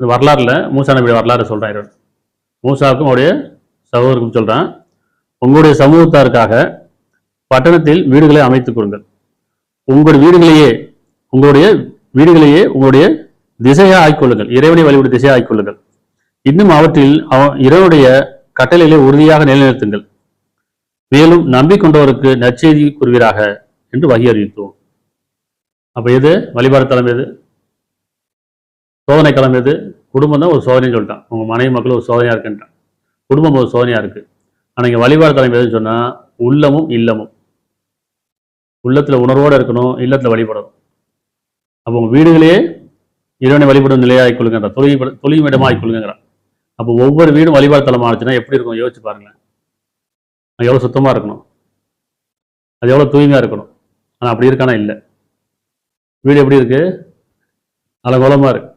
வரலாறுல மூசா நபியுடைய வரலாறு சொல்றான். மூசாவுக்கும் அவருடைய சகோதரருக்கும் சொல்றான், உங்களுடைய சமூகத்தாருக்காக பட்டணத்தில் வீடுகளை அமைத்துக் கொடுங்கள். உங்களுடைய வீடுகளையே உங்களுடைய திசையா ஆய்கொள்ளுங்கள், இறைவனை வழிபடும் திசையா ஆய்கொள்ளுங்கள். இன்னும் அவற்றில் இறைவனுடைய கட்டளைகளை உறுதியாக நிலைநிறுத்துங்கள். மேலும் நம்பிக்கொண்டவருக்கு நற்செய்தி கூறுவீராக என்று வகி அறிவித்தோம். அப்ப எது வழிபாடு தலம்? எது சோதனை களம்? எது குடும்பம் தான் ஒரு சோதனைன்னு சொல்லிட்டான். உங்க மனைவி மக்கள் ஒரு சோதனையா இருக்குன்றான். குடும்பம் ஒரு சோதனையா இருக்கு. ஆனா இங்க வழிபாடு தலம் எதுன்னு சொன்னா உள்ளமும் இல்லமும். உள்ளத்துல உணர்வோடு இருக்கணும், இல்லத்துல வழிபடணும். அப்போ உங்க வீடுகளே இறைவனை வழிபடும் நிலையாகிக் கொள்ளுங்கிறான், தொழிலும் இடமா ஆகிக் கொள்ளுங்கிறான். அப்போ ஒவ்வொரு வீடும் வழிபாடு தலம் ஆச்சுன்னா எப்படி இருக்கும் யோசிச்சு பாருங்களேன். எவ்வளவு சுத்தமா இருக்கணும், அது எவ்வளவு தூய்மையா இருக்கணும். ஆனா அப்படி இருக்கானா இல்லை. வீடு எப்படி இருக்கு? அலங்கோலமா இருக்கு.